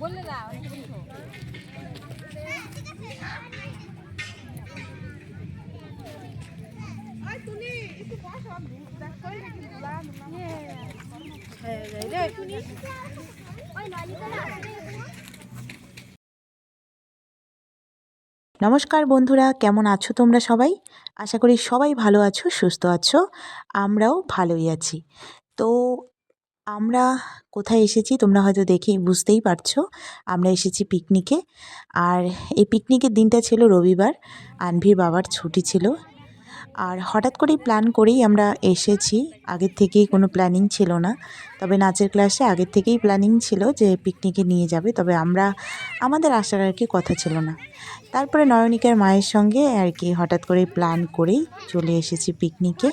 বললে না নমস্কার বন্ধুরা, কেমন আছো তোমরা সবাই? আশা করি সবাই ভালো আছো, সুস্থ আছো। আমরাও ভালোই আছি। তো আমরা কোথায় এসেছি তোমরা হয়তো দেখেই বুঝতেই পারছো। আমরা এসেছি পিকনিকে। আর এই পিকনিকের দিনটা ছিল রবিবার, আনভির বাবার ছুটি ছিল। আর হঠাৎ করেই প্ল্যান করেই আমরা এসেছি, আগের থেকেই কোনো প্ল্যানিং ছিল না। তবে নাচের ক্লাসে আগের থেকেই প্ল্যানিং ছিল যে পিকনিকে নিয়ে যাবে, তবে আমাদের আসার আর কি কথা ছিল না। তারপরে নয়নিকার মায়ের সঙ্গে আর কি হঠাৎ করে প্ল্যান করেই চলে এসেছি পিকনিকে।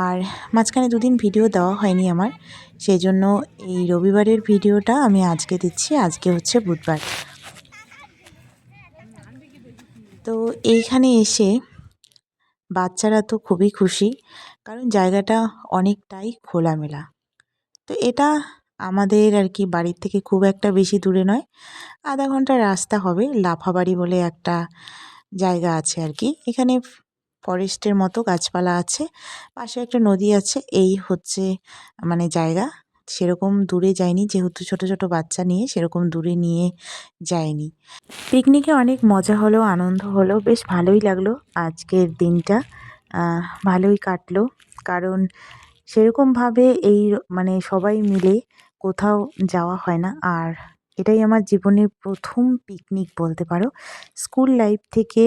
আর মাঝখানে দুদিন ভিডিও দেওয়া হয়নি আমার, সেই জন্য এই রবিবারের ভিডিওটা আমি আজকে দিচ্ছি। আজকে হচ্ছে বুধবার। তো এইখানে এসে বাচ্চারা তো খুবই খুশি, কারণ জায়গাটা অনেকটাই খোলামেলা। তো এটা আমাদের আর কি বাড়ির থেকে খুব একটা বেশি দূরে নয়, আধা ঘন্টার রাস্তা হবে। লাফাবাড়ি বলে একটা জায়গা আছে আর কি, এখানে ফরেস্টের মতো গাছপালা আছে, পাশে একটা নদী আছে। এই হচ্ছে মানে জায়গা, সেরকম দূরে যায়নি, যেহেতু ছোট ছোট বাচ্চা নিয়ে সেরকম দূরে নিয়ে যায়নি। পিকনিকে অনেক মজা হলো, আনন্দ হলো, বেশ ভালোই লাগলো। আজকের দিনটা ভালোই কাটলো, কারণ সেরকমভাবে মানে সবাই মিলে কোথাও যাওয়া হয় না। আর এটাই আমার জীবনের প্রথম পিকনিক বলতে পারো। স্কুল লাইফ থেকে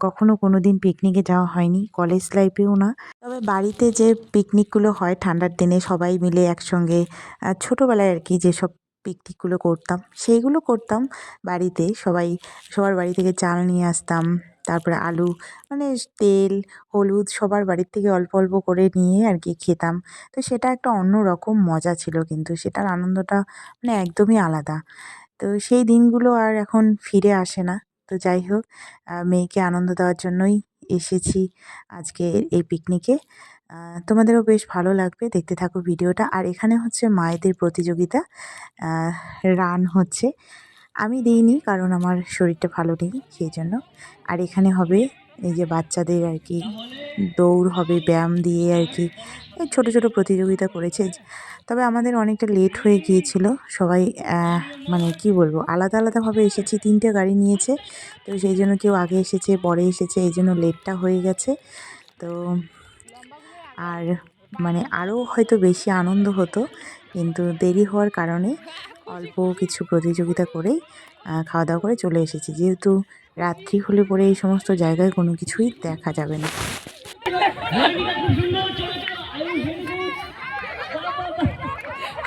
কখনো কোনো দিন পিকনিকে যাওয়া হয়নি, কলেজ লাইফেও না। তবে বাড়িতে যে পিকনিকগুলো হয় ঠান্ডার দিনে সবাই মিলে একসঙ্গে, ছোটোবেলায় আর কি যেসব পিকনিকগুলো করতাম সেইগুলো করতাম বাড়িতে। সবার বাড়ি থেকে চাল নিয়ে আসতাম, তারপরে আলু, মানে তেল, হলুদ সবার বাড়ির থেকে অল্প অল্প করে নিয়ে আর কি খেতাম। তো সেটা একটা অন্য রকম মজা ছিল, কিন্তু সেটার আনন্দটা মানে একদমই আলাদা। তো সেই দিনগুলো আর এখন ফিরে আসে না। তো যাই হোক, মেয়েকে আনন্দ দেওয়ার জন্যই এসেছি আজকে এই পিকনিকে। তোমাদেরও বেশ ভালো লাগবে, দেখতে থাকো ভিডিওটা। আর এখানে হচ্ছে মায়েদের প্রতিযোগিতা, রান হচ্ছে। আমি দিইনি, কারণ আমার শরীরটা ভালো নেই সেই জন্য। আর এখানে হবে এই যে বাচ্চাদের আর কি দৌড় হবে, ব্যায়াম দিয়ে আর কি এই ছোটো ছোটো প্রতিযোগিতা করেছে। তবে আমাদের অনেকটা লেট হয়ে গিয়েছিল, সবাই মানে কি বলবো, আলাদা আলাদাভাবে এসেছি, 3টে গাড়ি নিয়েছে। তো সেই জন্য কেউ আগে এসেছে, পরে এসেছে, এই জন্য লেটটা হয়ে গেছে। তো আর মানে আরও হয়তো বেশি আনন্দ হতো, কিন্তু দেরি হওয়ার কারণে অল্প কিছু প্রতিযোগিতা করেই খাওয়া দাওয়া করে চলে এসেছি, যেহেতু রাত্রি হলে পরে এই সমস্ত জায়গায় কোনো কিছুই দেখা যাবে না।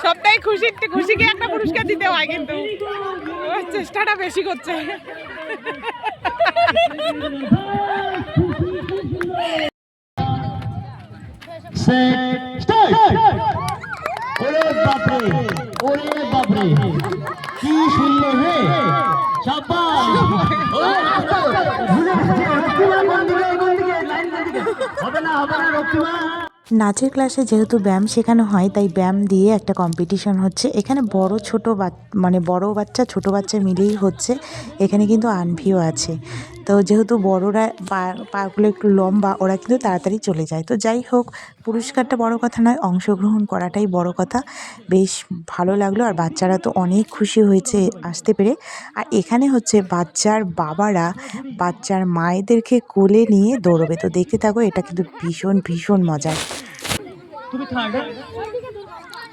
সবটাই খুশিকে একটা পুরস্কার দিতে হয়, কিন্তু চেষ্টাটা বেশি করছে। ওরে বাপরে, ওরে বাপরে, কি সুন্দর রে! শাবাশ! হবে না রক্তিমা। নাচের ক্লাসে যেহেতু ব্যায়াম শেখানো হয়, তাই ব্যায়াম দিয়ে একটা কম্পিটিশন হচ্ছে এখানে। বড় ছোট মানে বড় বাচ্চা ছোট বাচ্চা মিলেই হচ্ছে। এখানে কিন্তু আনভিও আছে। তো যেহেতু বড়রা পাগুলো একটু লম্বা, ওরা কিন্তু তাড়াতাড়ি চলে যায়। তো যাই হোক, পুরস্কারটা বড় কথা নয়, অংশগ্রহণ করাটাই বড় কথা। বেশ ভালো লাগলো, আর বাচ্চারা তো অনেক খুশি হয়েছে আসতে পেরে। আর এখানে হচ্ছে বাচ্চার বাবারা বাচ্চার মায়েদেরকে কোলে নিয়ে দৌড়বে। তো দেখতে থাকো, এটা কিন্তু ভীষণ ভীষণ মজার। তুমি third,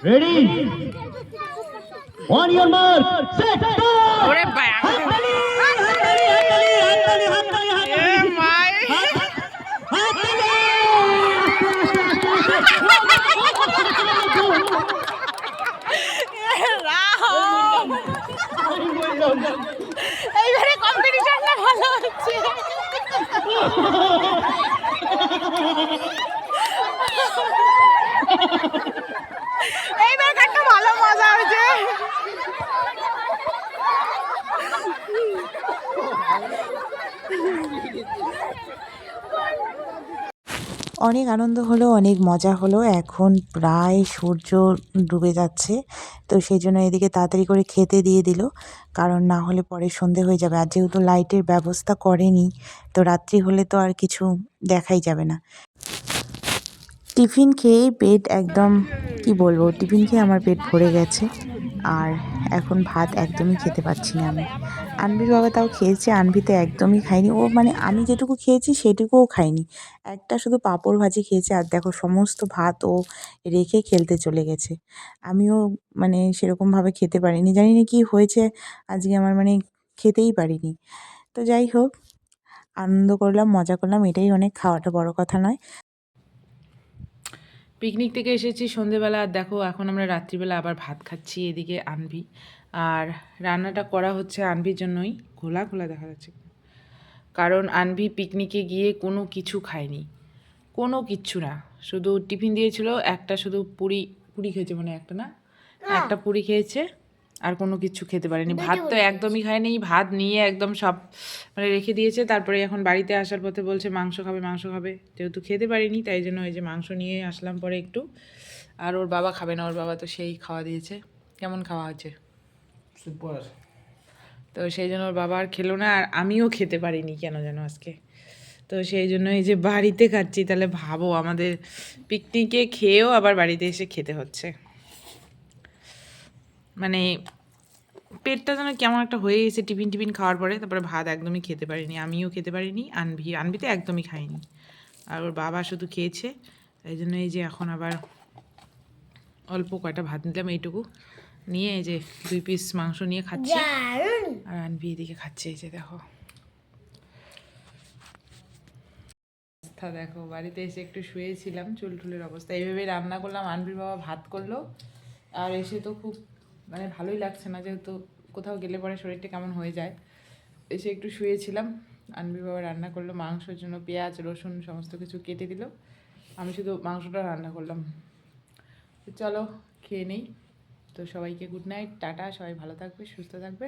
ready, on your mark, set, ওরে বাবা, হাততালি, হাততালি, হাততালি, হাততালি, হাততালি, এ মাই হাততালি। রাম, এইবারে কম্পিটিশনটা ভালো হচ্ছে। এইবার একটা ভালো মজা হয়েছে। অনেক আনন্দ হলো, অনেক মজা হলো। এখন প্রায় সূর্য ডুবে যাচ্ছে, তো সেই জন্য এদিকে তাড়াতাড়ি করে খেতে দিয়ে দিল, কারণ না হলে পরে সন্ধে হয়ে যাবে। আর যেহেতু লাইটের ব্যবস্থা করেনি, তো রাত্রি হলে তো আর কিছু দেখাই যাবে না। টিফিন খেয়েই পেট একদম, কি বলবো, টিফিন খেয়ে আমার পেট ভরে গেছে। আর এখন ভাত একদমই খেতে পারছি না আমি। আনভির বাবা তাও খেয়েছে, আনভি তো একদমই খায়নি। ও মানে আমি যেটুকু খেয়েছি সেটুকুও খায়নি। একটা শুধু পাঁপড় ভাজি খেয়েছে, আর দেখো সমস্ত ভাত ও রেখে খেলতে চলে গেছে। আমিও মানে সেরকমভাবে খেতে পারিনি। জানি না কি হয়েছে আজকে আমার, মানে খেতেই পারিনি। তো যাই হোক, আনন্দ করলাম, মজা করলাম, এটাই অনেক, খাওয়াটা বড় কথা নয়। পিকনিক থেকে এসেছি সন্ধেবেলা, আর দেখো এখন আমরা রাত্রিবেলা আবার ভাত খাচ্ছি। এদিকে আনভি, আর রান্নাটা করা হচ্ছে আনভির জন্যই। খোলা খোলা দেখা যাচ্ছে, কারণ আনভি পিকনিকে গিয়ে কোনো কিছু খায়নি, কোনো কিচ্ছু না। শুধু টিফিন দিয়েছিল, একটা শুধু পুরি পুরি খেয়েছে, মানে একটা না, একটা পুরি খেয়েছে, আর কোনো কিছু খেতে পারেনি। ভাত তো একদমই খায়নি, ভাত নিয়ে একদম সব মানে রেখে দিয়েছে। তারপরে এখন বাড়িতে আসার পথে বলছে মাংস খাবে, মাংস খাবে। যেহেতু খেতে পারিনি, তাই জন্য ওই যে মাংস নিয়ে আসলাম পরে একটু। আর ওর বাবা খাবে না, ওর বাবা তো সেই খাওয়া দিয়েছে। কেমন খাওয়া হচ্ছে? সুপার। তো সেই জন্য ওর বাবা আর খেলো না, আর আমিও খেতে পারিনি কেন যেন আজকে। তো সেই জন্য এই যে বাড়িতে খাচ্ছি। তাহলে ভাবো, আমাদের পিকনিকে খেয়েও আবার বাড়িতে এসে খেতে হচ্ছে। মানে পেটটা যেন কেমন একটা হয়ে গেছে টিফিন টিফিন খাওয়ার পরে। তারপরে ভাত একদমই খেতে পারিনি, আমিও খেতে পারিনি, আনভি তো একদমই খায়নি, আর ওর বাবা শুধু খেয়েছে। তাই জন্য এই যে এখন আবার অল্প কয়টা ভাত নিলাম, এইটুকু নিয়ে এই যে 2 পিস মাংস নিয়ে খাচ্ছি। আর আনভি এদিকে খাচ্ছে, এই যে দেখো অবস্থা। দেখো বাড়িতে এসে একটু শুয়েছিলাম, চুল টুলের অবস্থা এইভাবে রান্না করলাম। আনভির বাবা ভাত করলো, আর এসে তো খুব মানে ভালোই লাগছে না, যেহেতু কোথাও গেলে পরে শরীরটা কেমন হয়ে যায়। এসে একটু শুয়েছিলাম, আনভির বাবা রান্না করলো, মাংসের জন্য পেঁয়াজ রসুন সমস্ত কিছু কেটে দিল, আমি শুধু মাংসটা রান্না করলাম। তো চলো খেয়ে নেই। তো সবাইকে গুড নাইট, টাটা, সবাই ভালো থাকবে, সুস্থ থাকবে।